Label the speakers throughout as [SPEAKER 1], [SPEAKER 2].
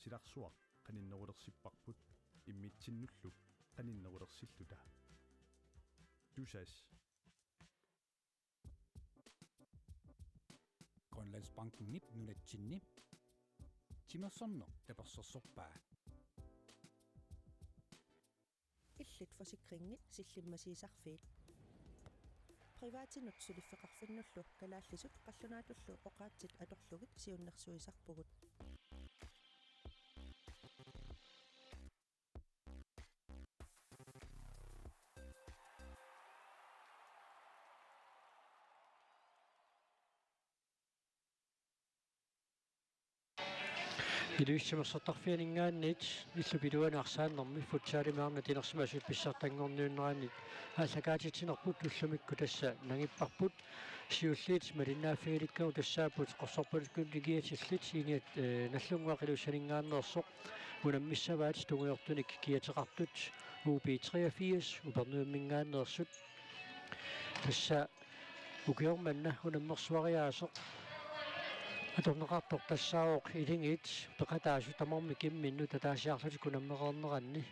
[SPEAKER 1] исиларсуақ qaninnerulersippарпут иммитсиннуллук qaninnerulersillута тусас
[SPEAKER 2] Grønlandsbanken nip nunatsinni Timersorno tapersorsorpaa
[SPEAKER 3] illit forsikringit sillimmasiisarfiit privaatinut suliffeqarfinnullu kalaallisut qallunaatullu oqaatsit atorlugit siunnersuisarpugut
[SPEAKER 4] Illuissimmersortarfianingaannit illupiluanaarsaannermi futsaalimaarna tinersmasut pissartangorniunnerannit ааллакаатитсинерпут туллумикку тасса нагиппарпут сиуллиит малиннааффигиликкау тассаапут qorsorpalukku ligиатиллит иниат наллунгуақилуссанингааннерсоқ унаммиссаваат тунгиортуник киатеқартут UB83 упернууммингааннерсут тасса укиорманна унаммерсуариаасоқ аторнеқартор тассаавоқ илингит пеқатаасу тамарми кимминну татаасиарлутик кунаммеқарнеранни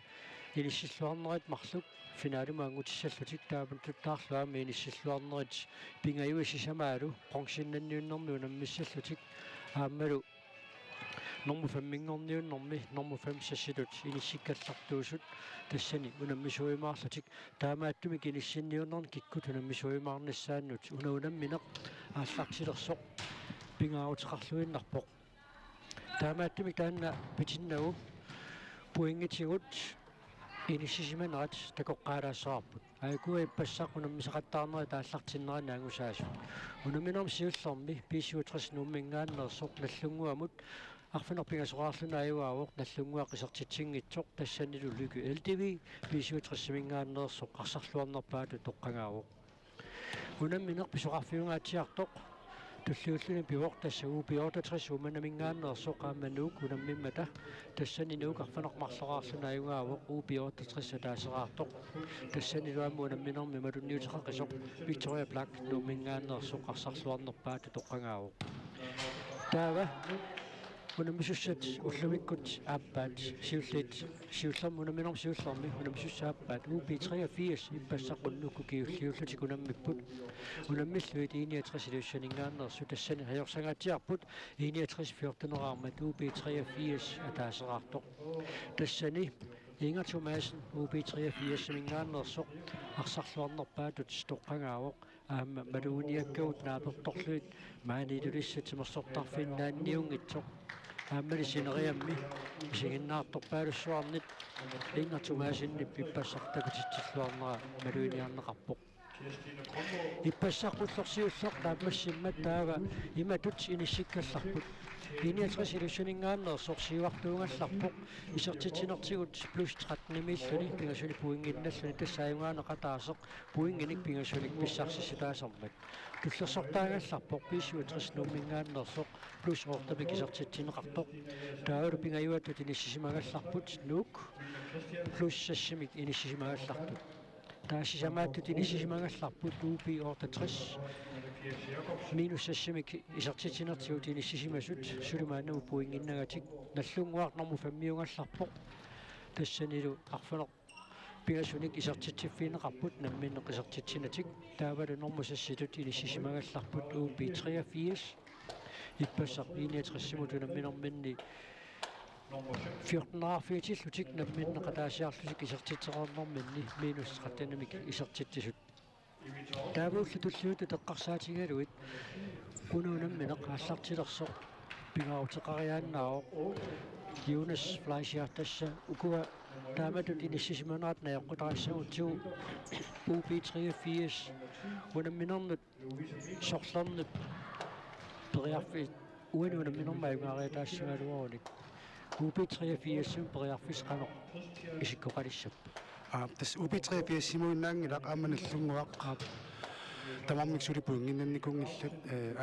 [SPEAKER 4] илиссиллуарнерит марлук финаалумаангутиссаллутик таапун туттаарлуами илиссиллуарнерит пингаюисисамаалу пронсиннанниуннэрми унаммиссаллутик ааммалу норму фаммингорниуннэрми норму фам сассилут илиссиккаллартуусут тассани унаммисуимаарлутик таамааттумик илиссинниуннерни киккут унаммисуимаарнассааннут унаминеқ ааллартилерсоқ пингаутеқарлуиннарпоқ таамааттумик таанна питиннагу пуингитигут инисисиманерат такоққаалаассарарпут аакуа иппассақ унаммисақаттаарнери тааллартиннерани ангусаасут унаминерми сиуллерми писиутрас нууммингааннерсоқ наллунгуамут арфинерпингасораарлуна аюаавоқ наллунгуа қисартитсингитсоқ тассанилу луку LTV писиутрассимингааннерсоқ қарсарлуарнерпаату тоққангаавоқ унамминер писоқарфиунгаатсиартоқ туллууллуни пивортасса UB83 уманамингааннерсоқ аамануук унаммиммата тассани нуук арфанеқмарлораарлуна аюгаавоқ UB83 таасераартоқ тассани луамму унамминерми малунниутеқақисоқ Victoria Black нууммингааннерсоқ қарсарлуарнерпаату тоққангаавоқ таава унаммисуссат уллумиккут ааппаат сиуллерми унамминерми сиуллерми унаммисуссааппаат UB83 иппассаққуннукку киуллиуллутик унаммиппут унаммиллуит 61 илуссанингааннерсу тассани хаёрсангаатиарпут 61 14-нераармат UB83 атаасераартоқ тассани Inger Thomasen UB83 мингааннерсоқ арсарлуарнерпаатут тоққангаавоқ аама малууниаккаут нааперторлуит маанилулиссатимерсортарфиннаанниунгитсоқ ааммали синериамми исигиннаартарпаалуссуарнит Inger Thomasen пиппассартакутитсиллуарнера малууниарнеқарпоқ иппассаққуллерсиуллеқ таамассиммат таава иматут иниссиккалларпут 61 илуссанингааннерсоқ сиуартуунгалларпоқ исертитинертигут плюс 13 миллуни пингасуни пуингинналлуни тассааюнгаанеқатаасеқ пуингиник пингасуник писсарсиситаасармат туллерсортаагалларпоқ писиутрис нууммингааннерсоқ плюс ортамик исертитинеқартоқ таавалу пингаюатут иниссисимагалларпут нук плюс сассимик иниссисимагаллартут таасисамааттут иниссисимагалларпут UB83 минус сассимик исертитинертигут иниссисимасут сулумааннаму пуингиннагатик наллунгуарнэрму фаммиунгалларпоқ тассанилу арфанеқ пиасуник исертитсиффинеқарпут намминнеқ исертитсинатик таавалу норму сасситут иниссисимагалларпут UB83 иппассақ 61 намминерминни 14-аарфиитиллутик намминнеқатаасиарлутик исертитсеқарнэрминни минус 13-намик исертитсисут таавууллу туллууту теққарсаатигалуит кунуунамминеқ ааллартилерсоқ пингаутеқариааннаавоқ Jonas Fleischer тасса укуа тааматут иниссисиманаат наёққутаассагутсуу UB83 унамминернут сорлернут периарфи уанунамминермаюнгаариатаассагалуаруник UB83 периарфисқанеқ исиккоқалиссаппа
[SPEAKER 5] тас UB83 симуиннаангилақ ааманаллунгуақ тамармик сулипунгиннанникунгиллат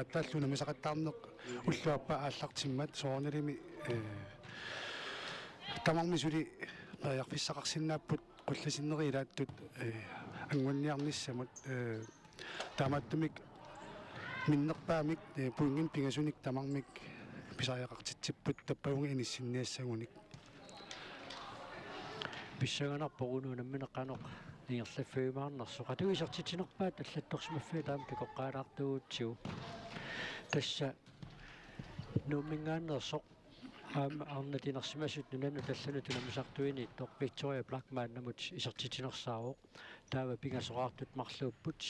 [SPEAKER 5] аттааллуна мисақаттаарнеқ уллуаппа ааллартиммат соорнилими тамарми сули периарфиссақарсиннааппут қулласиннериилааттут ангуанниарниссамут таамааттумик миннерпаамик пуингин пингасуник тамармик писариақартитсиппут таппауги иниссинниассагуник
[SPEAKER 4] писсаганарпорунуу намминеққанеқ ингерлаффиумаарнерсоқ атуисартитинерпаат аллатторсимаффиа таама такоққаалаартугутсигу тасса нуммингааннерсоқ аама арнатинерсимасут нунану таллану тунамисартуини тор Victoria Blackman намут исертитинерсаароқ таава пингасоқартут марлууппут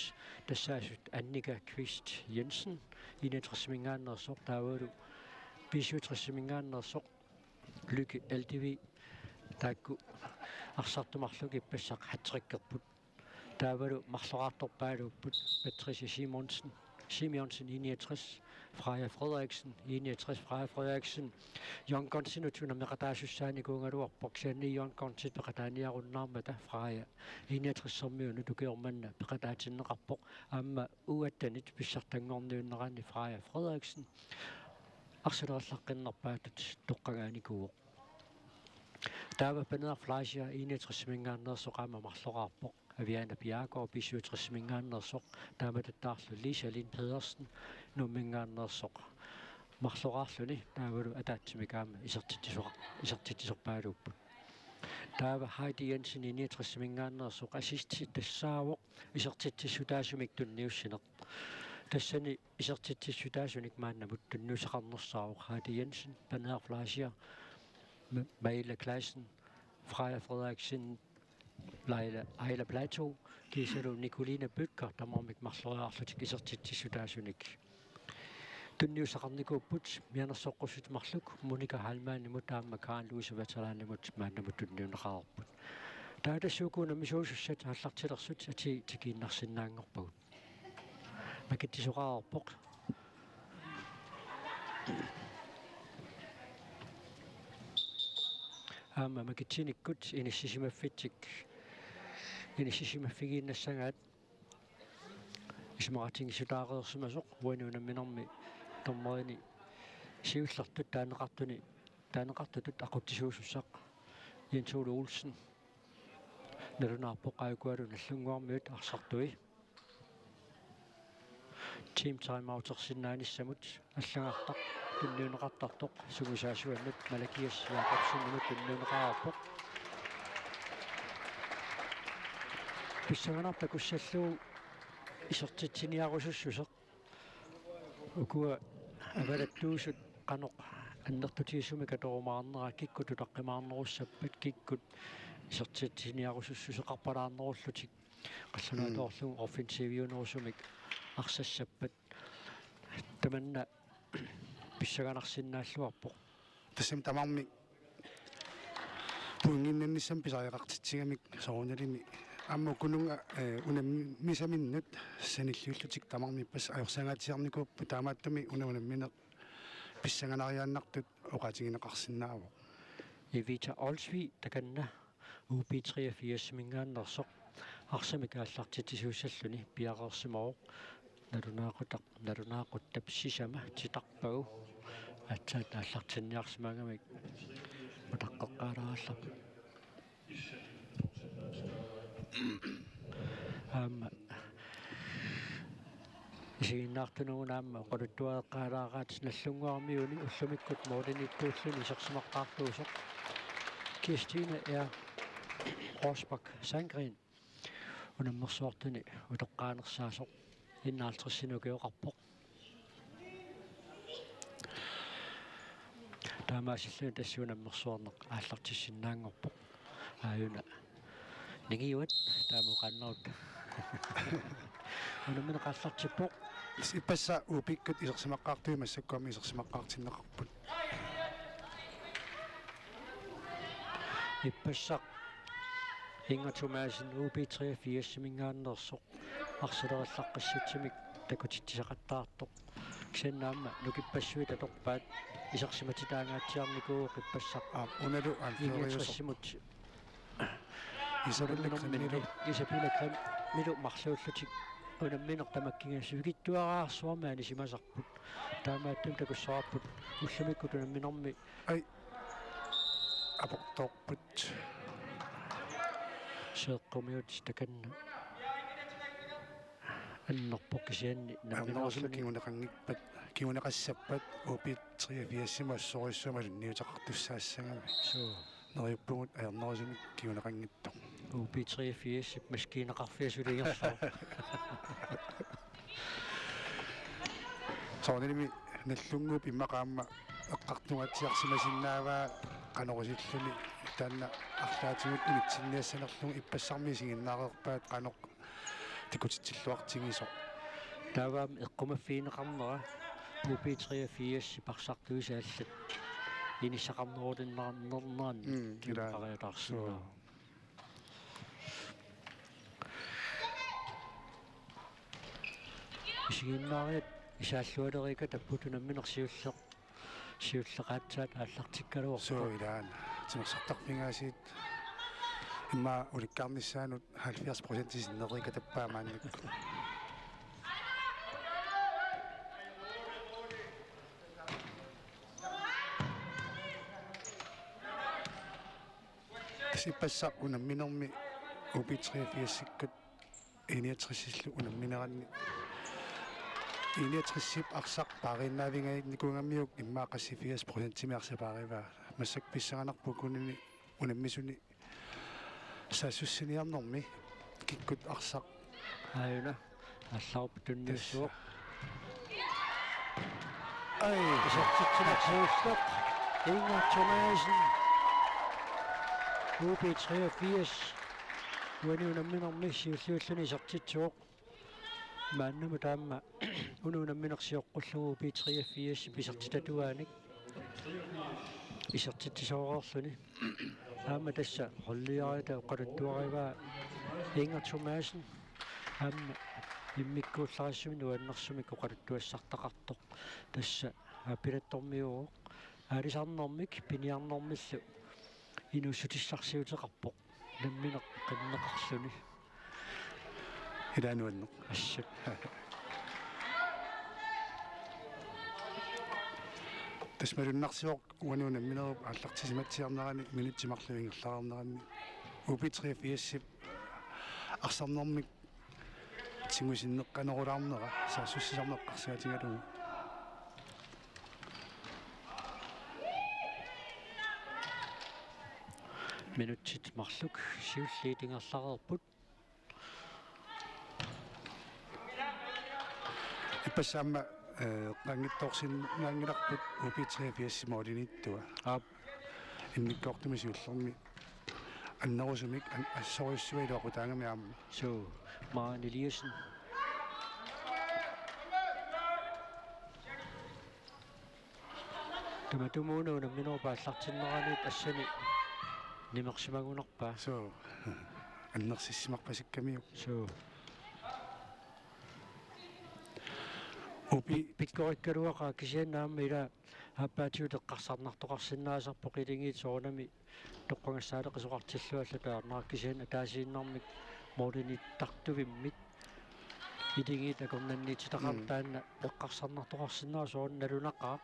[SPEAKER 4] тассаасут Annika Kvist Jensen инетрсимингааннерсоқ таавалу писутрсимингааннерсоқ Lykke LTV таакку арсартумарлуги пассақ хаттриккерпут таавалу марлоқарторпаалууппут Patricia Simonsen 69 Freja Frederiksen 61 Freja Frederiksen Jon Gonsin utuna meqataasussaaani kuungaluarpoq saanni Jon Gonsit peqataaniarunnaarmata Freja 61 sormiunu tukiormanna peqataatinneqarpoq aamma uattanit pissartangorniunnerani Freja Frederiksen arsulerallaqqinnarpaatut toqqagaanikuuq taava paneer Flasia 61 mingaannersoq aama marloqarpoq Aviana Bjergård pisuutrismingaannersoq taamatattaarlu Lisa-Lin Pedersen nummingaannersoq marloqarluni taavalu ataatsimikaama isertittisorpaaluuppu taava Heidi Jensen 69 mingaannersoq assisti tassaawoq isertittisutaasumik tunniussineq тассани исертитсутаасуник мааннамут туннусеқарнерсаароқ Heidi Jensen Paneer Flasia Maile Clausen Freja Frederiksen Leila Plateau Giselu Nicoline Bødker tamormik marloriarlutik isertittisutaasunik tunniusaqarnikuupput mianersoqqusut marluk Monika Halmaanimut taamma Karen Louise Veteranimut maannamut tunniuneqaarput taatasuukuuna misuusussat аллартилерсут ати тикииннарсинаангорпагут макиттисоqaarpoq аама макитсиниккут иниссисимаффигииннассагаат исмаратингисутаареерсимасоқ уануунамминерми тормерини сиуллартут таанеқартутут ақуттисуусуссақ Jens Ole Olsen налунаарпоқ аакуалу наллунгуармиут арсартуи Team Time Outersinnaanissамут аллагартақ тунниунеқартартоқ сугусаасуаннут Malakias Jakobsen тунниунеқарпоқ писсаганарпакуссаллуу исертитсиниарусуссусеқ укуа авалаттуусут қаноқ аннертутииссуми каторумаарнера киккут тутаққимаарнеруссаппат киккут исертитсиниарусуссусеқарпалаарнеруллутик қаллунааторлугу оффенсивиунерусумик арсассаппат таманна писсаганарсиннааллуарпоқ
[SPEAKER 5] тассам тамарми пунгиннанниссам писариақартитсигамик соорналими амму кунунга унаммисаминнут саниллиуллутик тамарми пас аёрсангаатисарникууппу таамааттуми унаминеқ писсаганариааннартут оқатигинеқарсинаавоқ
[SPEAKER 4] Evita Olsvig таканна UB83 мингааннерсоқ арсамик ааллартитисууссаллуни пиақерсимаоқ налунаақуттап сисама титарпагу атсаат ааллартинниарсимаагамик мутаққеққаларааллап сигиннаартунугунаама qoluttuaeqqaalaaраат наллунгуармиуни уллумиккут моолиниттууллуни исерсимаққаартуусоқ Kirstine Rosbach Sandgren унаммерсуартуни утоққаанерсаасоқ 51-синукиоқарпоқ таамаасиллуни тассуунаммерсуарнеқ ааллартиссиннаангорпоқ ааюна нигиуат таамуқаннерут унамминеқааллартиппоқ
[SPEAKER 5] иппасса упиккут исерсимаққаартуи массаккуами исерсимаққаартиннеқарпут
[SPEAKER 4] иппассақ Inger Thomasen UB83 мингааннерсоқ арсалераллаққассутсимик такутитсисақаттаартоқ ксеннаама нукиппассуи таторпаат исерсиматитаангаатсиарникуу қиппассақ
[SPEAKER 5] уналу
[SPEAKER 4] алфериусимут
[SPEAKER 5] Isabella
[SPEAKER 4] Крем милу марлууллутик унамминер тамаккингасугиттуараарсуармаани симасарпут таамааттум такуссаарпут уллумикку тунамминерми
[SPEAKER 5] ай апорторпут
[SPEAKER 4] сеэккумиут таканна аннерпоқ кисианни
[SPEAKER 5] намминерсулкигунеқангиппат киунеқассаппат упит 83 ассориссуама лунниутақартуссаассагами
[SPEAKER 4] so
[SPEAKER 5] нериуппугут аернерисумик киунеқангитто
[SPEAKER 4] UB83 маскинеқарфиасулингерлаа
[SPEAKER 5] соонилими наллунгууп иммақаама эққартугатсиарсимасиннааваа канорисиллуни таанна арлаатигут имитсинниассанерлугу иппассарми сигиннаареерпаат каноқ тикутитсиллуартигисо
[SPEAKER 4] тааваам эққумаффиинеқарнера UB83 парсартуисааллат инissaqarnerulиннарнернаан кимақариатаарсуа исигиннаариат исааллуалерика таппутунамминерсиуллеқ сиуллеқаатсаат ааллартиккалуор
[SPEAKER 5] соо илаан тимерсартарфингаасиит имма уликкаарниссаанут 70% синнерика таппаамаанник сиппассаа унамминерми UB83-сиккут 61 унамминеранни 61 арсақ паариннаавингаит никунгаммиук иммаақасси 80% миарсапаариваа массак писсаганарпукунини унаммисуни саасуссиниарнэрми киккут арсақ
[SPEAKER 4] ааюна аллаарпу тунниуссуоқ
[SPEAKER 5] ай
[SPEAKER 4] исартитсинаксууллеқ Inger Thomasen UB83 уануунамминерми сиуллууллуни исартитсуоқ мааннама таама унуунамминерсиоққуллугу UB83 писартитатуааник исартитсоорерлуни аама тасса холлиарита оқалуттуариваа Inger Thomasen аама иммиккууллариссуми нуаннэрсумик оқалуттуассартақартоқ тасса апилаттормиуоқ аалисарнэрмик пиниарнэрмиллу инуссутиссарсиутеқарпоқ намминеқ қиннеқарлуни
[SPEAKER 5] илаануаннеқ
[SPEAKER 4] ассут
[SPEAKER 5] тасмалуннарсиоқ уануунамминеруп ааллартисиматсиарнерани минутсимарлуингерлаарнерани UB83 арсарнэрмик тингусиннеққанерулаарнера саасуссисарнеққарсиатингалугу
[SPEAKER 4] минутсит марлук сиуллиитингерларерпут
[SPEAKER 5] иппассаама qanngittorsinnaangilarput UB83 mooliniittua иммиккоортуми сиуллерми аннерусумик ассориуссуилуақутаангами аама
[SPEAKER 4] so Maren Eliassen таматумууна минерпааллартиннераниит ассани нимерсимагунерпаа
[SPEAKER 5] so аннерсиссимарпасиккамиук
[SPEAKER 4] so
[SPEAKER 5] UB
[SPEAKER 4] пиккориккалуаqa кисианнаама ила аппаатиутеққарсарнартоқарсинаасарпо қилингиит соонами тоққангссаалеқисоқартиллуалла таарнаа кисиан атаасииннармик моодиниттартувиммит илингиит акорнанниититақартаанна эққарсарнартоқарсинаа соон налунақаа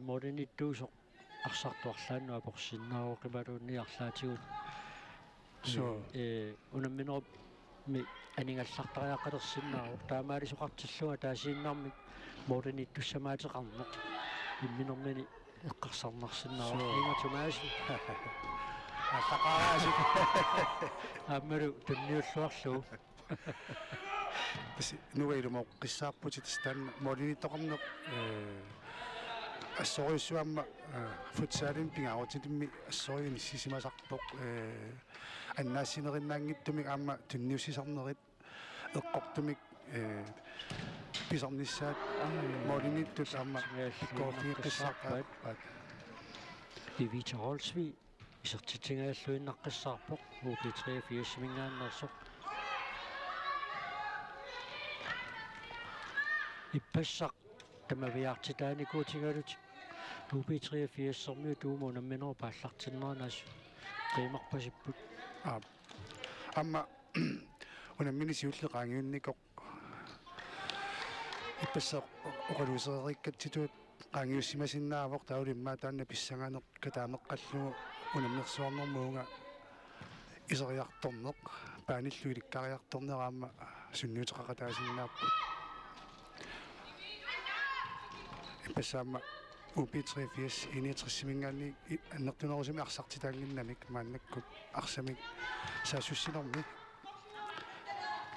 [SPEAKER 4] моодиниттуусоқ арсартуарлааннуа порсиннаао қималуунниарлаатигут
[SPEAKER 5] so
[SPEAKER 4] унамминерп ми анингаллартариаққалерсиннаа таамаалисоқартиллуга таасииннармик моодиниттуссамаатеқарнеқ имминернани эққарсарнарсинаа Inger Thomasen
[SPEAKER 5] аттақараасик
[SPEAKER 4] аммару танниуллуарлу
[SPEAKER 5] тас нуилумо қиссаарпутит стан моолиниттоқарнеқ ассориуссуамма футсаалин пингаарутитимми ассориуни сисимасарпоқ аннаассинериннаангиттумик аама тунниуссисарнерит эққортумик писарниссаат моолиниттут аама иккоортигеққиссаарпаат
[SPEAKER 4] Evita Holsvi исертитингааллуиннаққиссаарпоқ UB83 мингааннерсоқ иппассақ тамавиартитааникуутингалут UB83 сэрмиу туумунамминеру пааллартиннернаас қимарпасиппут
[SPEAKER 5] аама унаммини сиуллеқаангиунникоқ иппассақ оқалуусерериккатситуут qaangiussimasinnaavoq taulиммаа таанна писсангаанеқ катаамеққаллугу унамнерсуарнэрмуунга исериарторнеқ пааниллу иликкариарторнераама сунниутеқақатаасиннааппут пассаама UP380 иниатриссимингаани аннертунерусими арсартитаангиннамик мааннаккут арсамик саасуссинерми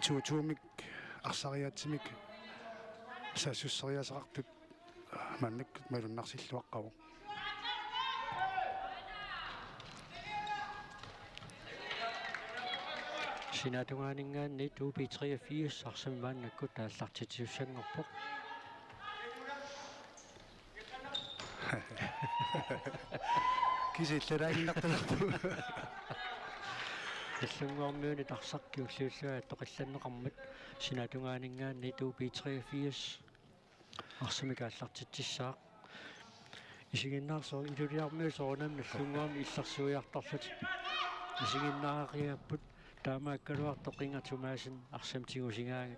[SPEAKER 5] туумик арсариаатсимик саасуссериасеқартут мааннаккут малуннарсиллуаққаву
[SPEAKER 4] Sinatungaaningaanni UP380 арсамимааннакку тааллартитиуссангорпоқ
[SPEAKER 5] кисиллараагиннарталерпу
[SPEAKER 4] аллунгуармиуни тарсаркиуллиуллуа тоқилланнеқармат синатungaaningaanni UP380 арсамикааллартитсissaақ исигиннаарсоо илулиармиусоорунамми аллунгуарми илларсуиартарлут исигиннаариаппут таамааккалуартоқингатумаасин арсамтигусингаага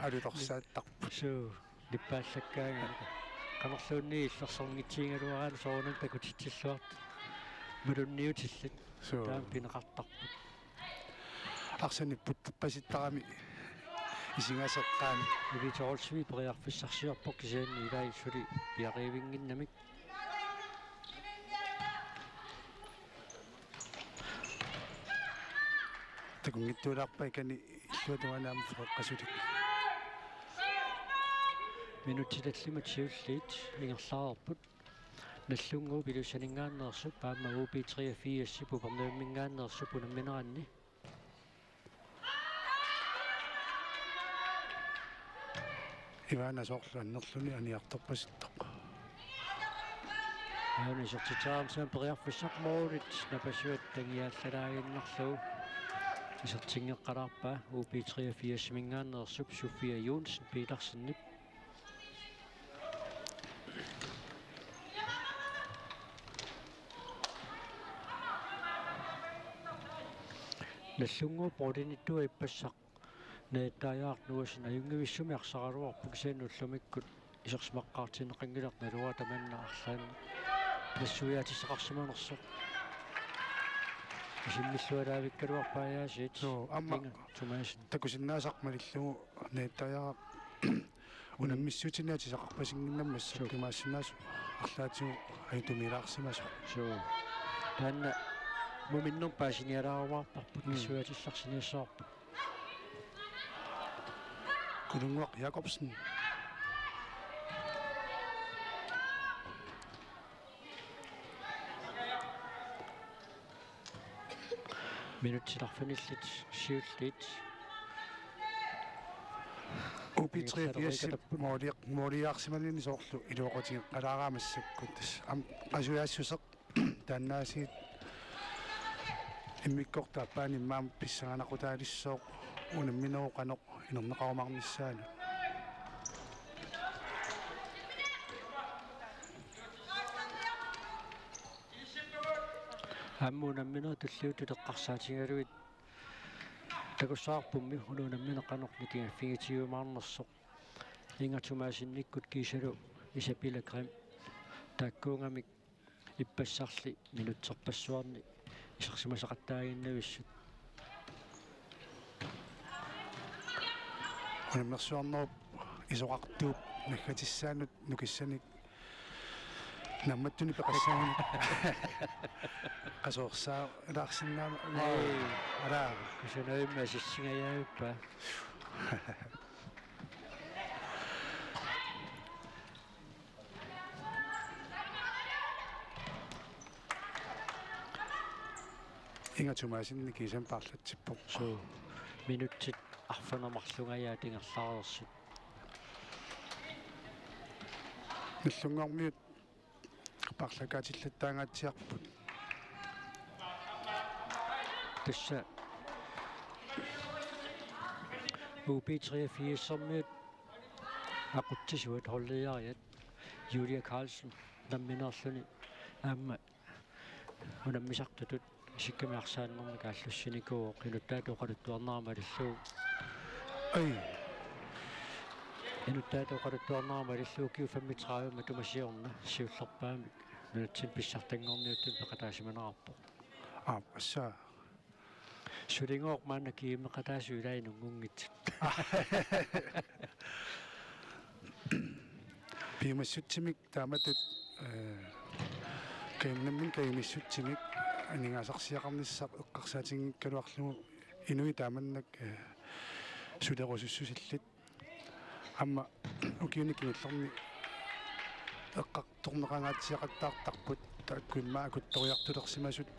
[SPEAKER 5] алуторсааттарпу
[SPEAKER 4] суу липпааллаккаага qanarluunni иллерсорнитсиингалуараан соорунам такутитсиллуарт малунниутиллит
[SPEAKER 5] суу
[SPEAKER 4] таам пинеқартарпут
[SPEAKER 5] арсаниппут пасситтарами исингасеққаами
[SPEAKER 4] ивиторулсми периарфиссарсиорпоқ кисаанни илаи сули пиаривингиннамик
[SPEAKER 5] такунгиттуулаарпа икани иллуатуанаама феққасулик
[SPEAKER 4] минутилаллима тиуллиит ингерлаарпут наллунгуу пилуссанингааннерсуп паама UP380 пупернууммингааннерсуп унамминеранни
[SPEAKER 5] ивана соорлу аннерлуни аниарторпаситтоқ
[SPEAKER 4] аани сортитаамсаан периарфиссармоорит напасуат тангиаллалаагиннарлуу исертингеққалаарпа UP380 мингааннерсуп София Юнсен Пилерсеннип наллунгуу продиниттуа иппассақ нааттаяарнуусин аюнгивиссуми арсараруарпу кисаануллумиккут исерсмаққаартинеқангилер налуа таманна арлаан нассуяатиссақарсиманерсоқ исиммиллуалаавиккалуарпаяасиит
[SPEAKER 5] соо амма
[SPEAKER 4] тумаасин
[SPEAKER 5] такусиннаасақмалиллугу нааттаяа унаммиссуутинаатисақарпасингиннаммассак кимаассинаасу арлаатигу айтумилаарсимасо
[SPEAKER 4] соо таанна муминнер паасиниалаарваарпарпут нассуяатилларсиниассаарпу
[SPEAKER 5] Kulunguaq Jacobsen
[SPEAKER 4] минутсиларфаниллит сиуллит
[SPEAKER 5] UP380 моолиарсималини соорлу илуоқутиги қалаараамассаккут тас ам qasuяассусеқ тааннаасиит иммиккортааппаани маам писсаганақутаалиссооқ унамминеоқаноқ инернеқарумарниссаана
[SPEAKER 4] аммунамминер туллиуту теққарсаатингалуит такуссаарпумми унунамминеқанорни кигаффигитиумаарнерсоқ ингатумаасинниккут кисалу исапилагрим тааккуунгамик иппассарли минутсерпассуарни исерсимасақаттаагиннависсут
[SPEAKER 5] унаммерсуарнеруп исоқартууп наггатиссаанут нукиссаник намматтуни пеқассаагани qasuorsaa ilаарsinnaama алаа
[SPEAKER 4] кисанаимма сиссигаяаппа
[SPEAKER 5] ингатумаасинни кисам парлатсиппоқ
[SPEAKER 4] суу минуттит арфанамарлунгаяа тингерлаарерсут
[SPEAKER 5] наллунгаармиут парлакаатиллаттаангаатсиарпут
[SPEAKER 4] тасса UP380 aqutsisuat holliyariat Julia Carlsen намминерлуни аама унаммисартутут сиккамиарсааннерни кааллуссиникуу qinуттаатоқалуттуарнаарма аллуу
[SPEAKER 5] ай
[SPEAKER 4] qinуттаатоқалуттуарнаарма аллуу киу 35 матумасиорна сиуллерпаами нунатсин писсартангорниуттун пеқатаасиманаарпо
[SPEAKER 5] ассаа
[SPEAKER 4] Sulingoq maana kiimeqataasuulainungungit.
[SPEAKER 5] Piimassutsimik taamatut kaimnammin kaimissutsimik aningaasarsiaqarnissaq eqqarsaatingikkaluarlugu inui taamannak sulerusussusillit amma ukiunikingullerni eqqartorneqangaatsiaqattaartarput taakkuimmaa akuttoriartulersimasut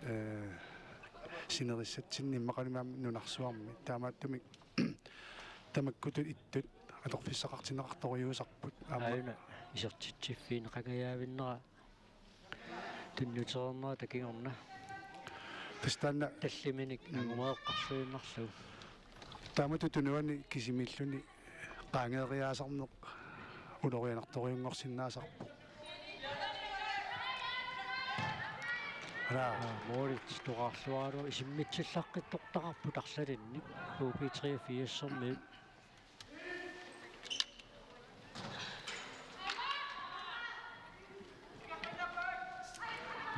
[SPEAKER 5] sinerissatsinni maqalimaam nunarsuarmi taamaattumik tamakkutut ittut atorfissaqartinneqartoriuusarput
[SPEAKER 4] Aina isertitsiffiin qangayaavinnera tunnuternerna takingorna
[SPEAKER 5] tastaanna
[SPEAKER 4] talliminik angumeeqqarsuinnarlu
[SPEAKER 5] taamatutunuani kisimilluni qaangeeriaasarneq ulorianartoriunngorsinnaasarpu
[SPEAKER 4] moolit tuqarluaru isimmitsillarqittortaqarput arsalinnik UP3-4-sermiut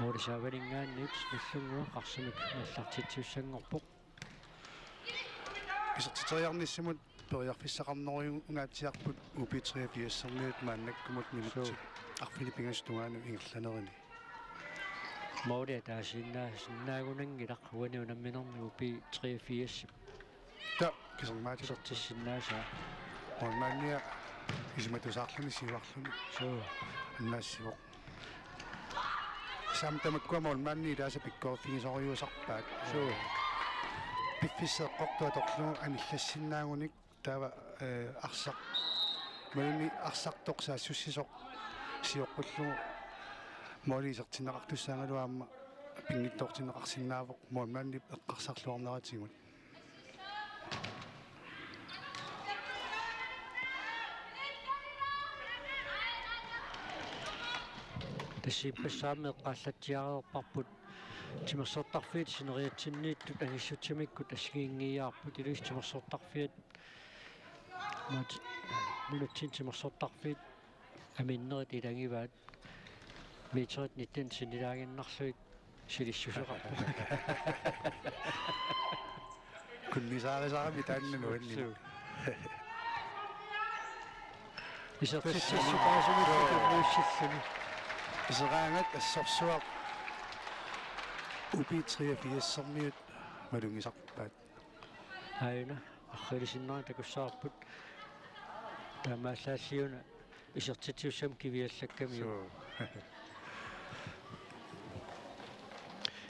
[SPEAKER 4] moolisaavalinggaanniit nallungua qarsumik nallartitsiussangorpoq
[SPEAKER 5] isertiteriarnissimut periarfissaqarnoriungaatsiarput UP3-4-sermiut maannakkumut nimutsi arfilipingastugaanu ingerlanerini
[SPEAKER 4] moolia taasinnaagunangilaq uaniunamminerni UP3-4
[SPEAKER 5] ta kisermaati
[SPEAKER 4] isertissinnaasa
[SPEAKER 5] ormaannia isimatusaarluni siuarluni annaassivoq samtamakkuama ormaanni ilaasa pikkoorfingisoriusarpaat piffisseeqqortuatorlugu anillassinnaagunik taava arsaq maluni arsartoqsaassussisoq siоққуллугу моолисертинеқартуссаангалуаама пингиттортинеқарсинаавоқ моонмаанни эққарсарлуарнератигут
[SPEAKER 4] тассиппассаами эққаллатсиареерпарпут тимерсортарфиит синериатсиннииттут агиссутсимиккут ассигиингиаарпут илуис тимерсортарфиит мат нунатсин тимерсортарфиит аминнерит илангиваат митерит ниттен синилаагиннарлуит силиссусеқарпут
[SPEAKER 5] куннисаарисаарами тааннануанни
[SPEAKER 4] исертиссипаасумиттуссиллуни
[SPEAKER 5] исераангат ассорсуақ UP3-4-сермиут малунгисарпаат
[SPEAKER 4] аина аррилисиннера такуссаарпут таамааллааллиуна исертитиуссам кивиаллаккамиу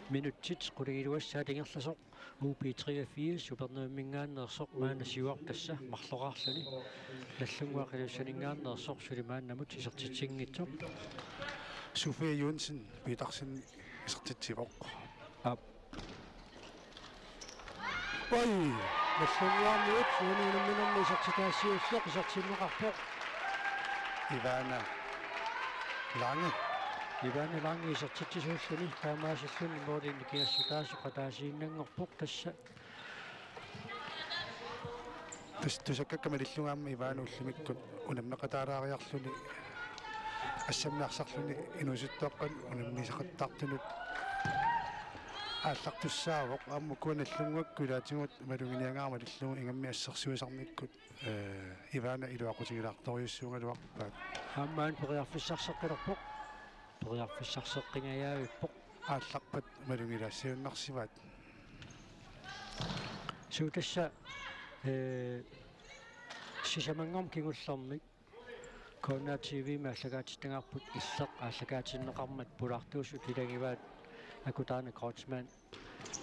[SPEAKER 4] минутсит qulигилуассаа тингерласоқ UP3-4 супернуиммингааннерсоқ маана сиуар тасса марлораарлуни наллунгуақилуссанингааннерсоқ сулимааннамут исертитсингитсоқ
[SPEAKER 5] Sofia Jonsen Petersen исертитсивоқ
[SPEAKER 4] ап ой наллунгуарниут суунуунамминерни исертитаассиуллеқ исертиннеқарпоқ
[SPEAKER 5] Ivana
[SPEAKER 4] Lange исертитсисууллуни таамаасиллуни моолинни киассутаасу qataasiinnangorpoq tassa
[SPEAKER 5] тусаккаккамалиллунгаама Ivana уллимиккут унаммеқатаалаариарлуни ассамнаарсарлуни инусуттоққан унаммисақаттартунут ааллартуссаавоқ ааммукуаналлунгуакку илаатигут малугиниангаарма лиллугу ингамми ассерсуисарниккут Ivana илуақутигилаарториуссуунгалуарпаат
[SPEAKER 4] аамаан периарфиссарсеққилерпоқ периарфиссарсеққингаяавиппоқ
[SPEAKER 5] аалларпат малугилаассиуннарсиваат
[SPEAKER 4] суутасса сисамангорм кигуллэрмик Kona TV мааллагаатиттангаарпут иллеқ ааллагаатиннеқармат пулаартуусут илагиваат акутаана Кротсман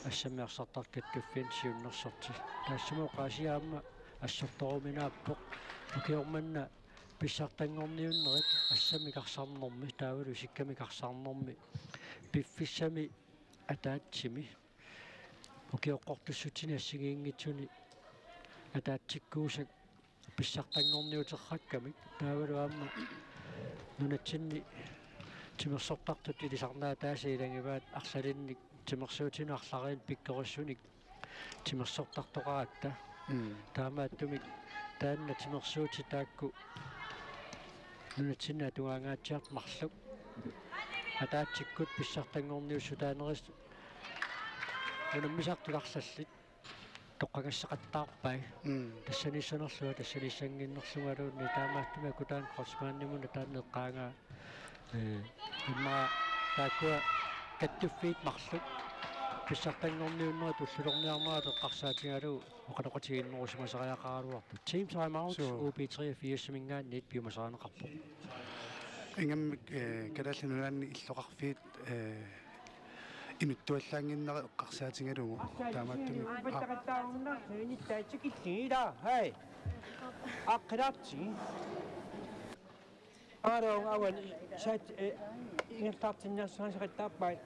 [SPEAKER 4] ассамиарсартаркаттуффин сиуннерсорти таассамоо qaasiaamma ассорторуминааппоқ укиорманна писсартангорниуннерит ассамикарсарнэрми таавалу сиккамикарсарнэрми пиффиссами атаатсими укиоққортуссутини ассигиингитсуни атаатсиккуусак писсартангорниутерраккамик таавалуаама нунатсинни тимерсортартут илисарнаа тааса илангиваат арсалинник тимерсуутинаарлариин пиккориссуник тимерсортартоqaраатта таамааттумик таанна тимерсуути таакку нунатсинна тугаангаатсиарт марлук атаатсиккут писсартангорниуссутаанерис унаммисартуларлаллит тоққагассақаттаарпай тассанисанерлуа тассанисангиннерлунгалуунни таамааттума кутаан кросмааннимуна таанеққаангаа имма таакуа каттуффиит марлут писсартангорниуннера туллулорниарнера теққарсаатингалу оқанеқатигиннерусимасариақаралуарпу team time out UB3 4-мингаанниит пиумасаранеқарпу
[SPEAKER 5] ингаммик калааллунунаанни иллоқарфиит инуттуаллаангиннера эққарсаатингалугу таамааттуми
[SPEAKER 6] патагаттаарунна нитаатсикиллиила хай аққилаатси ароо аван сат ингертартиннерсаансақаттаарпай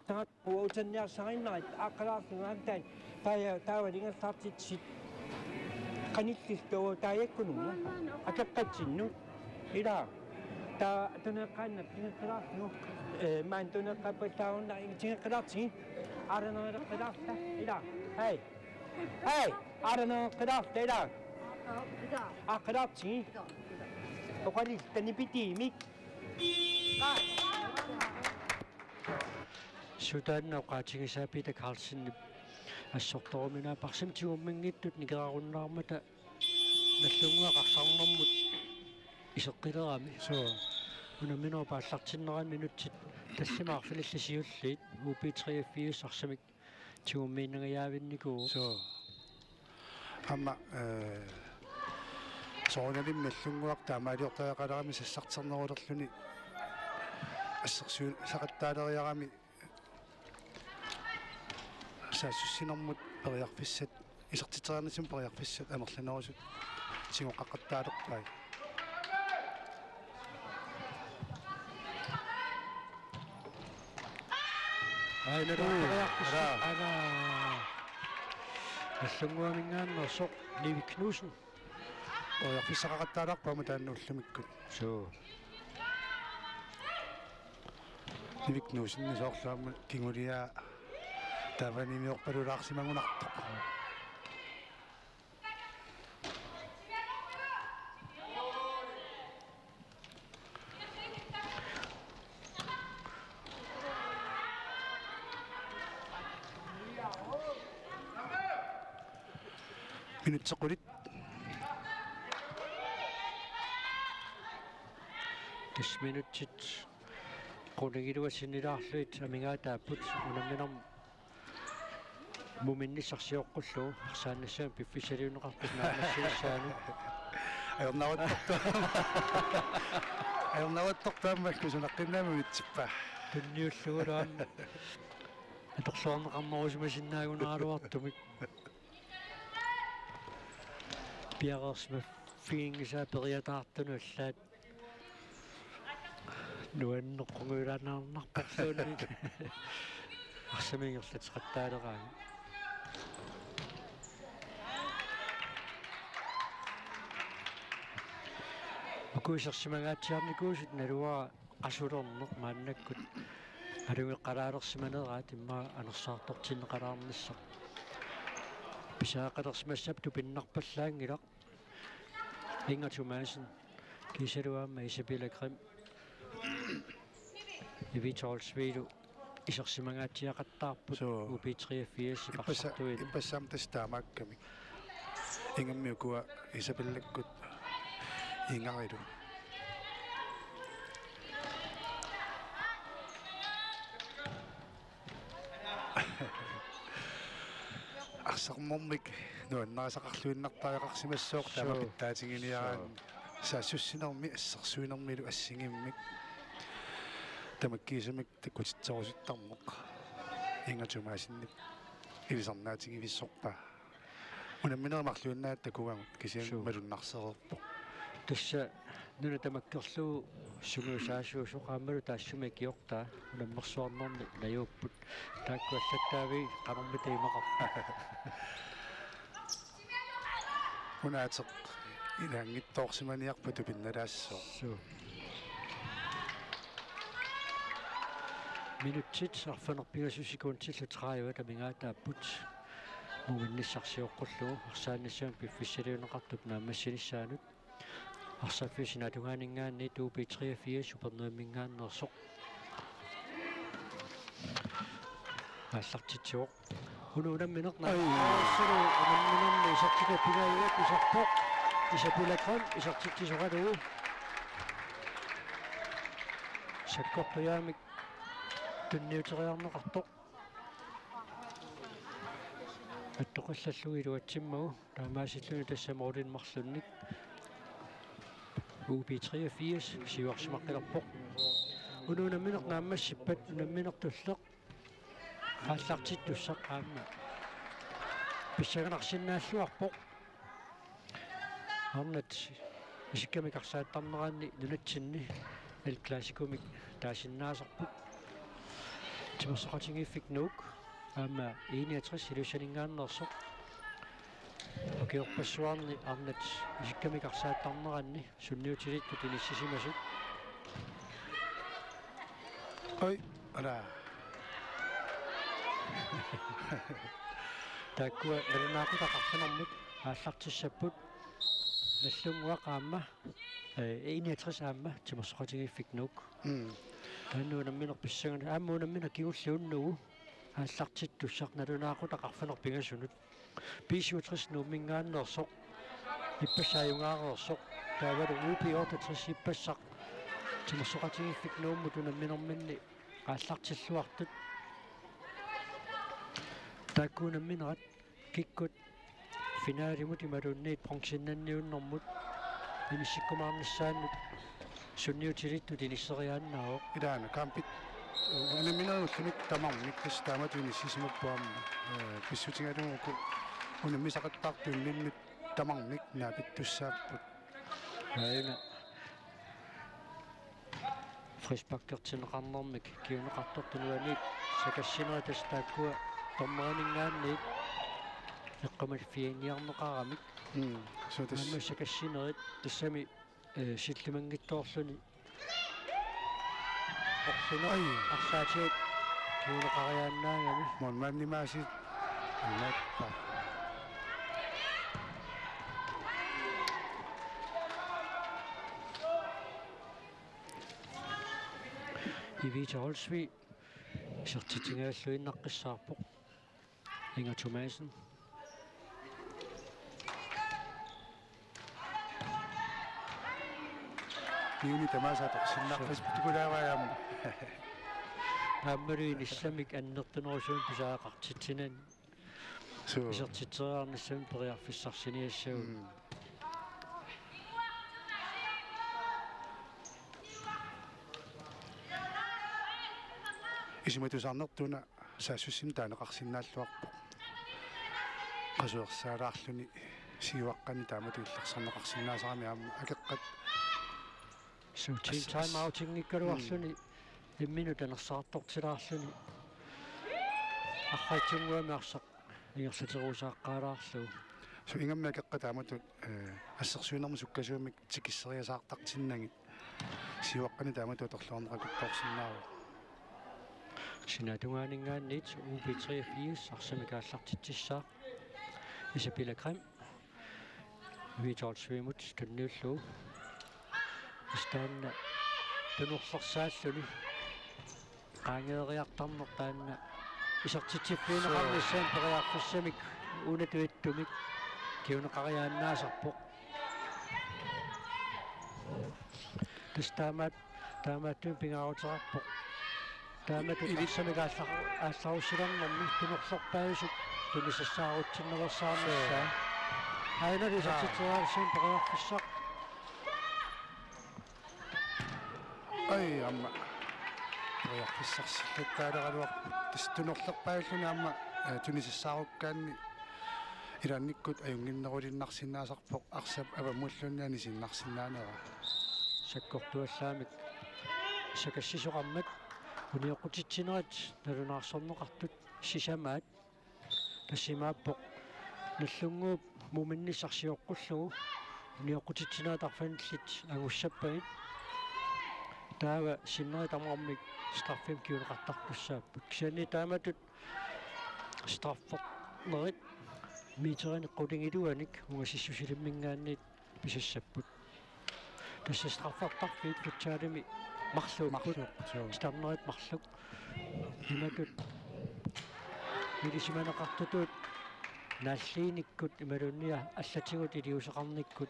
[SPEAKER 6] таа уутанниарсариннерит аққилаарлугаантаан таава ингертартитсит каниллиллуу тааяккунуна акаққатсинну ила та тунеққанна ингертарлу маан тунеққаппаллаарунна ингертарлти аранеққилаарта ила хай аранеққилаарта ила аққилаарти оқалил танипитимик
[SPEAKER 4] Sudan qaatigisaapiita Carlsen ассорторумина парсим тиуммингиттут никераруннаармата наллунгуақарсарнэрмут исеққилерами соо унаминоо пааллартиннеран минутсит тассимаарфилиллисиуллиит UB3 сарсамик тиуммииннагаяавинникуу
[SPEAKER 5] соо амма сооналим наллунгуақ таамаалиортаақалерами сассартернерулерлүни ассерсуун сақаттаалериарами саассуссинэрмут периарфиссат исертитеранисум периарфиссат амерланерусут сигоқаққаттаалерпай
[SPEAKER 4] ана наллунгуамингааннерсоқ Levi Knudsen
[SPEAKER 5] периарфиссақақаттаалерпама тааннуллумиккут
[SPEAKER 4] соо
[SPEAKER 5] Levi Knudsen нисоорлаама кингулиа таванимиорпалулаарсимагунарто минутсеқулит
[SPEAKER 4] тисминутсит qunagilуасинилаарлуит амингаатааппут унамминерм муминнисарсиоққуллу арсаанассаам пиффисалиунеқарпут наамассилсаану
[SPEAKER 5] аернаваттортаамма кусунаққиннаама витсиппа
[SPEAKER 4] тунниуллугулаам аторсуарнеқарнерусимасиннаагунааралуартумик пиарерсма фиингисаа периатаартуну аллаат нуаннеққунгуилаанаарнарпарлуунни арсамингерлатеқаттаалераани акуисерсимагаатсиарникуусут налуа асулернеқ мааннаккут алугеққалаалерсиманераат имма анерсаартортиннеқалаарниссақ писаақалерсимассап тупиннарпаллаангилақ Inger Thomasen кисалуаама Isabella Grim Vitor Svidu исерсимагаатсиақаттаарпут UB3 сипарсартуит
[SPEAKER 5] иппассаам тастаамаакками ингаммиукуа Isabellаккут ингарилу арсармормик нуаннерасақарлуиннартаақарсимассооқ тамакиттаатингиниараан саассуссинерми ассерсуинермилу ассигиммик тамаккиисамик таккутитсеруситтармоқ Inger Thomasen илисарнаатингивиссорпа унамминерамарлуиннаат такугамут кисиан малуннарсерерпо
[SPEAKER 4] тасса нуна тамаккерлуу сугуусаасуусоқаамалу таассуми киортаа унаммерсуарнерми наюуппут тааккуаллаттаави qanarmita имақарпа
[SPEAKER 5] унаатеқ илаангиттоорсиманиарпа тупинналаассоо
[SPEAKER 4] минутсит арфанерпигасусикуунтилла траава тамингаатааппут муминниссарсиоққуллуу арсаанассаам пиффиссалиунеқартуп наамассинissaanут арсааффисинаатунгаанинггаанни UB3 супернуаммингааннерсоқ ааллартитсуоқ Unuunamminerna
[SPEAKER 5] Ai.
[SPEAKER 4] aassulu unamminarni isartikappigaayuat isarpoq isapulakron isartiktisuqaluu sakkortuyaamik tunniuteriarneqartoq аттоқаллаллугилу атсиммагу таамаасиллуни тассамоорулинмарлунник UB83 сиуарсимаққилерпоқ унуунамминернааммассиппат унамминертуллеқ ааллартиттуссақ аама писсаганарсиннааллуарпоқ арнат исиккамикарсааттарнераанни нунатсинни эл классикумик таасиннаасарпут тимерсоқатингиффик нуук аама 61 илусанингааннерсоқ океорпассуарни арнат исиккамикарсааттарнераанни сунниутилиттут иниссисимасут
[SPEAKER 5] Ой, ара.
[SPEAKER 4] тааккуа налунаақутақарфанэрмут ааллартиссаппут наллунгуақаама 61 аама тимерсоқатингиффик нуук тааннуунамминер писсагана ааммуунаммина кигуллууннугу ааллартиттуссақ налунаақутақарфанер пингасунут 65 нууммингааннерсоқ иппассааюнгаареерсоқ таавалу UB83 иппассақ тимерсоқатингиффик нууммут унамминерминни ааллартиллуартут тааккуунамминерат киккут финаалимут ималуунниит пронксиннанниуннэрмут имиссиккумаарниссааннут сунниутилиттут иниссериааннаавоқ
[SPEAKER 5] Идаана кампит унамминеруллуник тамармик тастаамат униссисимаппуамма писсутингалугуку унаммисақаттаартуунниннут тамармик наапиттуссааппут
[SPEAKER 4] аина фрисбаккертинеқарнэрмик киунеқартортунуаниит сакассинера тастааккуа тормеранингаанниит эққамал фианиарнеқарамик
[SPEAKER 5] сотас
[SPEAKER 4] амма сакассинерит тассами силлимангиттоорлуни орсуна
[SPEAKER 5] Ай.
[SPEAKER 4] арсаатиут киунеқариааннаагами
[SPEAKER 5] мон маннимаасит аннаппа
[SPEAKER 4] Ivita Holsvi сертитингааллуиннаққиссаарпоқ Inger Thomasen
[SPEAKER 5] Юни тамасаатор синнарфис путукулааваам
[SPEAKER 4] ааммалуин исламик аннертунерусуун писаақартитсинан
[SPEAKER 5] соо
[SPEAKER 4] исертитсериарниссами периарфиссарсиниассагу
[SPEAKER 5] исиматусарнертуна саассуссим таанеқарсинааллуарпо qasuersaalaarluni siuaqqani taamatuillerserneqarsinnaasarami aamma akeqqat
[SPEAKER 4] so team time outingikkaluарлуни иммину танерсаартортилаарлуни аррайтунгуами арсақ ингерсатеруусааққаалаарлу
[SPEAKER 5] so ingamma akeqqa taamatut ассерсуинерму суккасуумик тикиссериасаартартиннагит siuaqqani taamatuutorluarneqakuttoorsinnaava
[SPEAKER 4] синатунгаанингааниит UB83 арсамикааллартитсissaaq Isabella Krim Vitolsvimut tunniullu istaanna tunurlersaalluni qaangeeriartarnertaanna isartitsippiineqarnissaan periarfissamik unatuittumik kiuneqariaannaasarpoq taamaattuun pingaaruterarpoq taamatut arsamikaallarussilernэрmi tunurlerpaasuk tunissassaarutinneversaarnissaa aina isartitseraarsiin periarfissaq
[SPEAKER 5] ai amma periarfissarsillattaaleqaluar tastunorlerpaalluni amma tunissaarukkaanni ilannikkut ajunginnerulinnarsinnaasarpoq arsap avamullunnani sinnarsinnaanera
[SPEAKER 4] sakkortuallaamik sakassisoqarmat unioqutitsinerat nalunaarsorneqartut sisamaat тассимааппоқ наллунгууп муминнисарсиоққуллугу униоқутитсинаатарфаниллит агуссаппагит таава синнеритамармик страффим киунеқартарпуссааппут кисани тааматут страффернерит митерин қулингилуаник унгасиссусилиммингаанниит писассаппут тасса страффертарфиит путсаалими марлууппут старнерит марлук иматут илисиманеқартутуут нааллииниккут ималунниа аллатигут илиусеқарниккут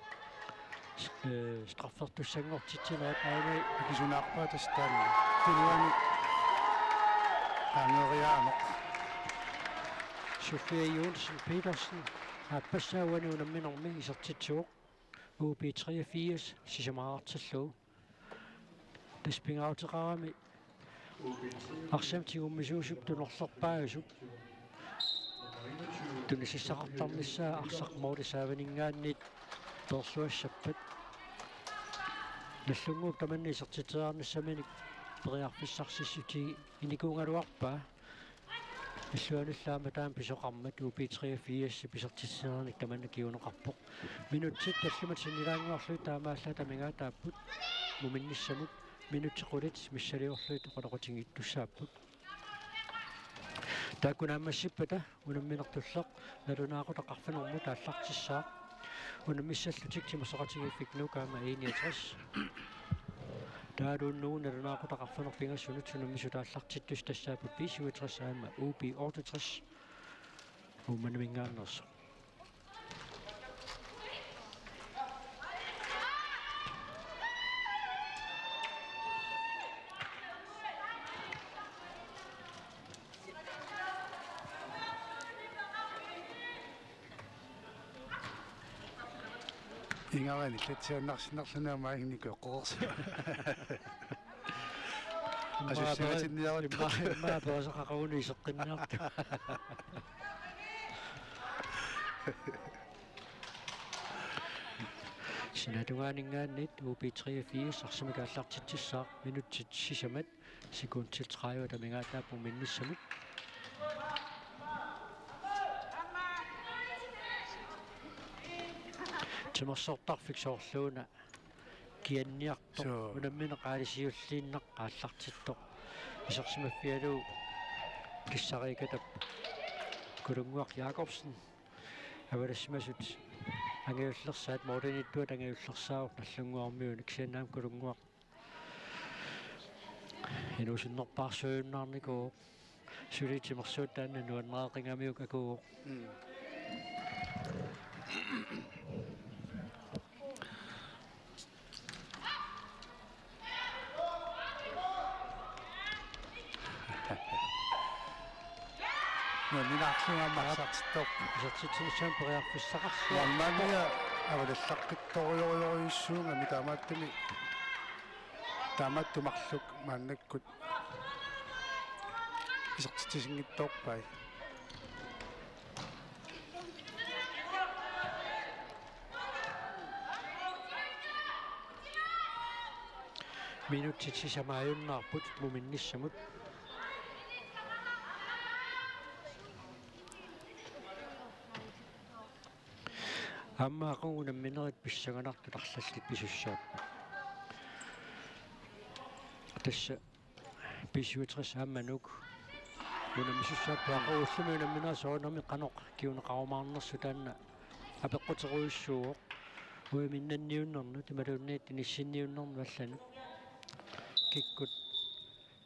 [SPEAKER 4] страффертуссангортитсинерат аамай
[SPEAKER 5] акисунаарпаа тастаани тилуани ангериаано
[SPEAKER 4] Sofia Jonsen Petersen аппассауани унамминерми исертитсуоқ UB83 сисамаарталлуу таспингаутеқарами арсамтигуммисуусуп тунерлерпаагасуп тунисиссақартарниссаа арсақмоорисааванингааннит персуассаппат наллунгууп таманни исертитераарниссаминик периарфиссарсиссути иникуунгалуарпаа иллуануллаама таам писоқармат UB83 писертиссерник таманна киунеқарпоқ минутсит таллумат синилаангуарлуи таамаалла тамингаа тааппут муминниссамут минутсеқулит миссалиорлуит оқалақутингиттуссааппут тааккунаамассиппата унамминертуллеқ налунаақутақарфанерму тааллартиссаа унаммиссаллутик тимасоқатигиффикнуу каама 61 таалууннуу налунаақутақарфанер пингассунут сунаммису тааллартиттус тассаапут 67 аама UB 68 уманамингааннерс
[SPEAKER 5] ингавани латсианнарсинерлунаа маигникоққорс асуссаатинниарут
[SPEAKER 4] маа боосақақауни исеққиннаарту синатугаанингааннит UB83 арсимикааллартитсissаа минутсит сисамат секундтил 30 тамингаатааппу минниссамут тимерсортарфик соорлууна кианниарто унамминеқаалисиуллииннеқ qaallартитто исерсимаффиалуу киссарикатап кулунгуар Якобсен авалассимасут ангиуллерсаат моодениттуат ангиуллерсаавор наллунгуармиун ксианнаам кулунгуар инусиннерпаарсуйуннаарникуу сулитимерсуут таанна нуаннеэқингамиук акуу
[SPEAKER 5] нинаарсугааммарсартиттоқ
[SPEAKER 4] исертитсинissaan периарфиссақарсуа
[SPEAKER 5] валлаания авалаллаққитторуйоруйоруйссуунга митаамааттами тааматтумарлук мааннаккут исертитсингитторпай
[SPEAKER 4] минутсит сисамааюннаарпут муминниссамут аммаақунгунам минерит писсаганарту тарлаллит писуссаап тасса писуитрис амманук унамисуссаап паақууллуми унамминаа соонами қаноқ киунеқарумаарнерсу таанна апеққутеруйуссууоқ уиминнанниуннерну тималуунниит тиниссинниуннерну аллану киккут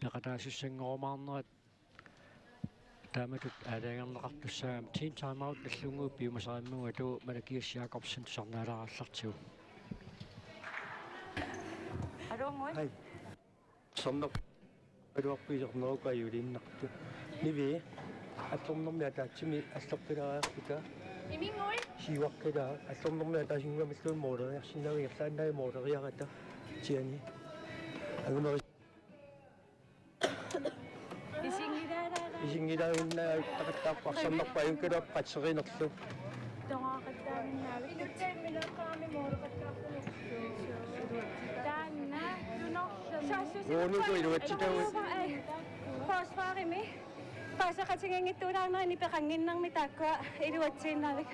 [SPEAKER 4] пеқатаасуссангорумаарнерат тааматут аалаагернеқартуссаагам тин таймаут наллунгуу пиумасариммуга туу Малакиас Якобсен сарнаалаараллартигу
[SPEAKER 6] Hej. Sommer. Du har bygget noget af julinnaqqtu. Nivi. Atomnomia taachimi assorpilariartuta.
[SPEAKER 7] Imingoi.
[SPEAKER 6] Siwaqqila atomnomia taasingamislun mooderiarsinnavigerlaannai mooderiarata. Tiani. Agumeri isingilaaginnaa taqattaaqparsannerpajukila qatserinerlu.
[SPEAKER 7] Toqaqattaaminnaavi. Ilutsaimmilaqqaami mooderiartarpunukku. Taanna tunorlum.
[SPEAKER 6] Ruunuku iluatsitaui.
[SPEAKER 7] Forsvarimi. Paasaqatingangittuulaarnerni peqanginnarmi taakkua iluatsiinnaavik.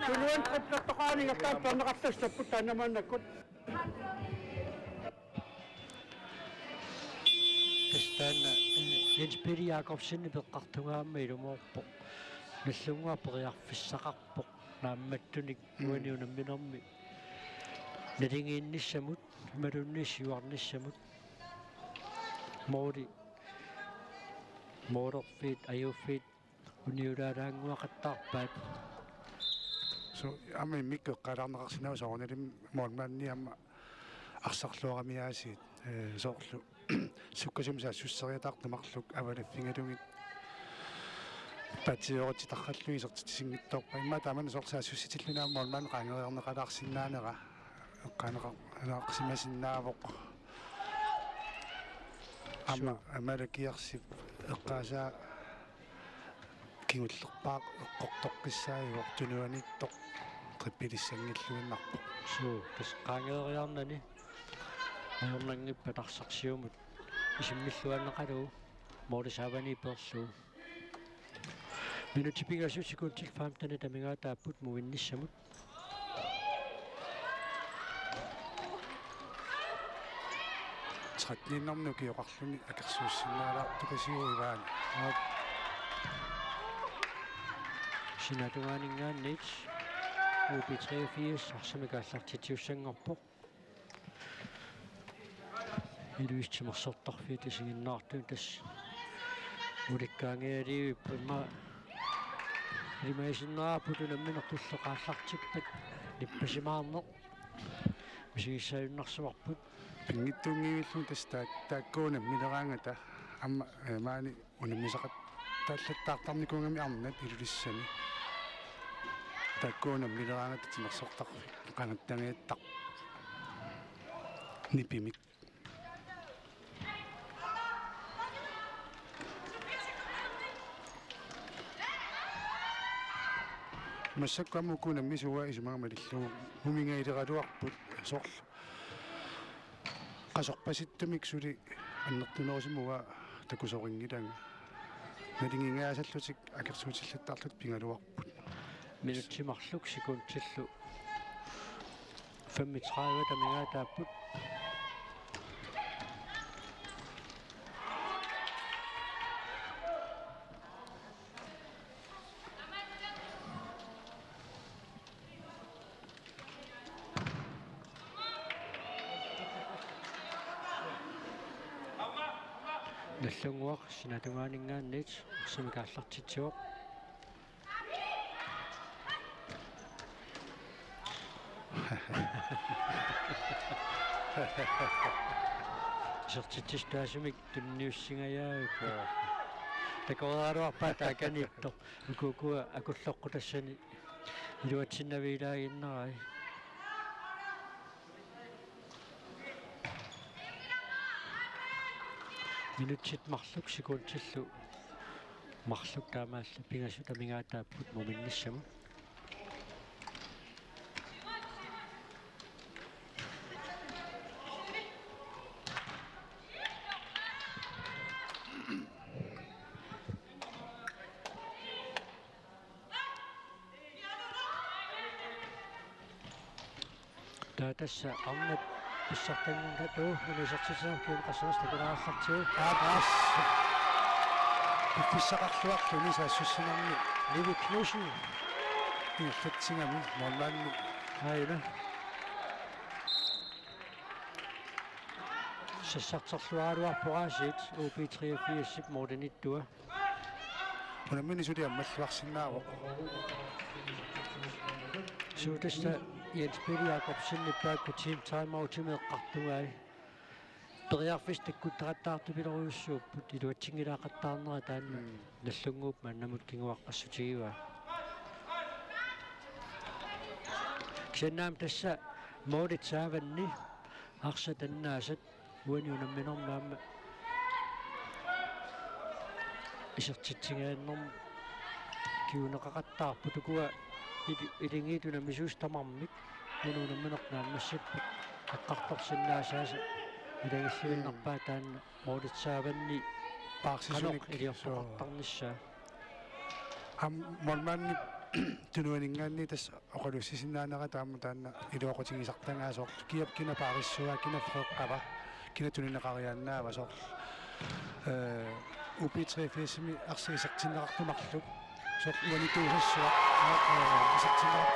[SPEAKER 6] Tuluan quttartoqaanigertaan perneqarlustapput taanamaannakkut.
[SPEAKER 4] кастаана Jens Peter Jakobsen пеққартунгаама илумоорпо наллунгуа периарфиссақарпо наамматтуник уаниунамминерми налингиинниссамут малунниссуарниссамут моори Motorfit, Ayofit, Uniuraranguaqattarpaat.
[SPEAKER 5] So ами микке қаларнеқарсинаа соорнилим моонмаанни амма арсарлуарамиаасиит соорлу суккасумсаа суссериатаартамарлук авалаффингалугит патиорититарраллуги сертитисингитторпа имма таамана соорсаа сусситиллунаа моонмаан qaangeриарнеқалаарсинаанера qaanеқарсимасиннаавоқ амма амалакиарсип эққаасаа кигуллерпаа эққортоққиссааюа тунуаниттоқ триппилиссангиллуиннарпо
[SPEAKER 4] Суу тас qaangeeriarnani аёрнангиппа тарсарсиумут исиммиллуаннеқалу моорисаавани перлу минутипингасусикун тилфаамтана тамигаатааппут мувинниссамут
[SPEAKER 5] тратниннэрну киоқарлуни акерсууссиннаалаартукасиуиваани
[SPEAKER 4] Sinatuaningaannit UP83 арсамикааллартитиуссангорпо илуистимерсортарфиит исигиннаартун тас уликкаангиалиуиппа имма имаисиннаапуту намминертуллеқааллартиппат ниппасимаарнеқ мисигиссаюннарсумарпут
[SPEAKER 5] пингиттунгииллун тас тааккуунам милераангата амма маани унамисақат тааллаттаартарникунгами арнат илулиссани тааккуунам милераангата тимерсортарфи qangattangиаттар нипимик массаккамукуна мисуа исумагамалиллу хумингаилераluarput соорлу qasорпаситтумик сули аннертунерусимуа такусорингиланга налингингаасаллутик акерсуутиллаттаарлут пингалуарпут
[SPEAKER 4] минутсимарлук секундтиллу 35 тамигаатааппут наллунгуақ синатунгаанингааниит арсамикааллартитсуоқ сертитистаасумик тунниуссингаяака такоаруарпаа тааканитто укукуа акуллоққутассани илуатсиннавилаагиннерай минутсит марлук секундтиллу марлук таамаалла пингасу тамигаатааппут муминниссаму таатасса арнат писсартангату унисертисааккуун qassarstакунаарлартиу
[SPEAKER 5] писсақарлуарлуни саассуссинарни
[SPEAKER 4] Livi Knudsen
[SPEAKER 5] ииллатсигами моонмаанни
[SPEAKER 4] аина сассартерлуаалуарпораасиит UP83 модениттуа
[SPEAKER 5] унаммини сули аммаллуарсиннаавоқ
[SPEAKER 4] суутэста Jens Peter Jacobsen ниппаакку team timeout тимеэққартугаи периарфис таккуттаратаарту пилоруйуссууппут илуатсингилаақаттаарнера таанна наллунгууп маннамут кингуаққассутигива ксеннаам тасса моодитсааванни арсатаннаасат уаниунамминернаама исертитсигааннерм киунеқақаттаарпу тукуа илингиитуна мисуустамармик нунунамминернааммассаппут аққарторсиннаасааса илагиллуиннерпаа таанна моодитсааванни
[SPEAKER 5] паарсисуник
[SPEAKER 4] илиорпоқартарниссаа
[SPEAKER 5] моонмаанни тунуанингаанни тас оқалуссисиннаанера таанна илуоқутигисартангаасоор киап кина паариссуа кина фреққава кина тунинеқариааннаава соор UP83 арсисертиннеқартумарлук соор уанитуусассуа асертиннеқ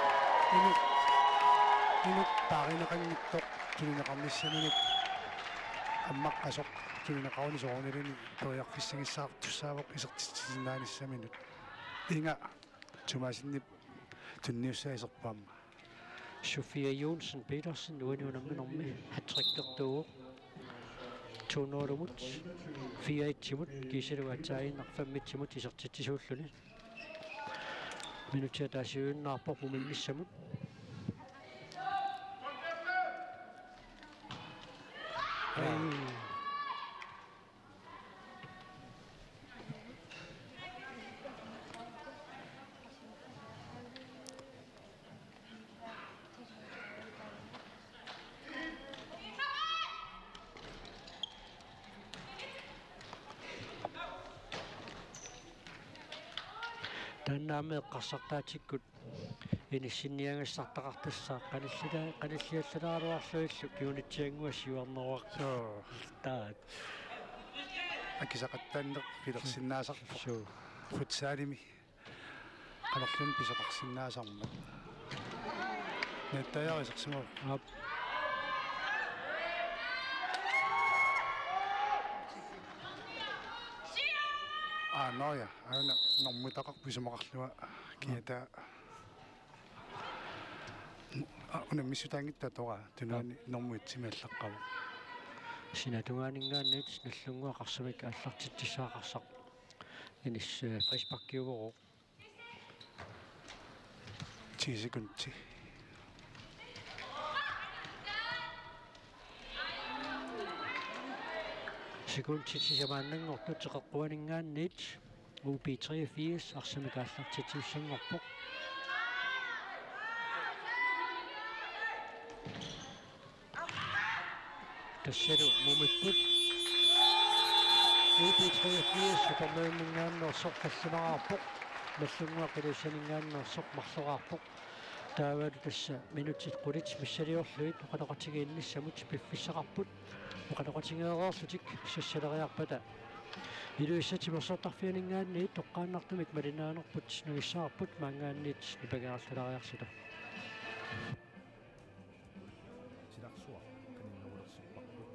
[SPEAKER 5] ину пааринеқангиттоқ тунинеқарниссаминут аммақ асоқ тунинеқарни соорнилини периарфиссагиссаар туссаавоқ исертитсиннаанissаминут инга тумасиннип тунниуссаисерпаама
[SPEAKER 4] Sofia Jonsen Petersen uaniunamminormi hattriqtertuuq 200 4-1 kiisaluatsaainnarfammitsimut isertitsisuulluni minutia taasiuinnaarpoq mumimmissamut Tannaame qassartaatikkut inissinniangassartaqartassaa qanilliallalaaruarluillu kiunitsianguassiuarneruarso taat
[SPEAKER 5] акисақаттааннеқ пилерсиннаасарпу футсаалими qanorlun pisoqarsinnaasarmat наттаяарисерсиму
[SPEAKER 4] ап
[SPEAKER 5] ноя аана нормутақар писумақарлуа киата унаммиссутаангитта тора тунаани нормуитсимааллаққава
[SPEAKER 4] sinatugaaninggaanniit nallunguaqarsamik аллартитсаақарсақ инис фришпаккиугоро
[SPEAKER 5] 10 секунти
[SPEAKER 4] секундтитсисамааннангорту теқэққуанингаанниит UB83 арсамик аллартитсиуссангорпоқ тассалу мумиппут UB83 супермэйнингааннерсоқ каллунараарпоқ наллунгуаққилуссанингааннерсоқ марлораарпоқ таавалу тасса минутит қулит миссалиорлуит оқалоқатигиинниссамут пиффиссақарпут оқалоқатигеерорлутик сассалериарпата илуиссатимерсортарфианингаанниит тоққааннартумик малинаанерпут нуиссаарпут маангаанниит нипагаарлалариарсута
[SPEAKER 1] силарсуа каниннавулерсиппарпут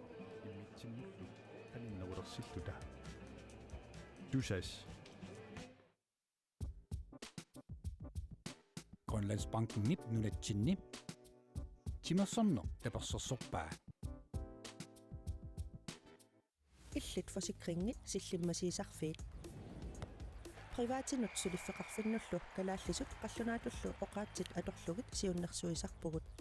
[SPEAKER 1] иммитсиннуллу каниннавулерсиллута дусас
[SPEAKER 2] Grønlandsbanken nip nunatsinni Timersorno tapersorsorpaa
[SPEAKER 3] illit forsikringit sillimmasisarfiit privaatinut suliffeqarfinnullu kalaallisut qallunaatullu oqaatsit atorlugit siunnersuisarpugut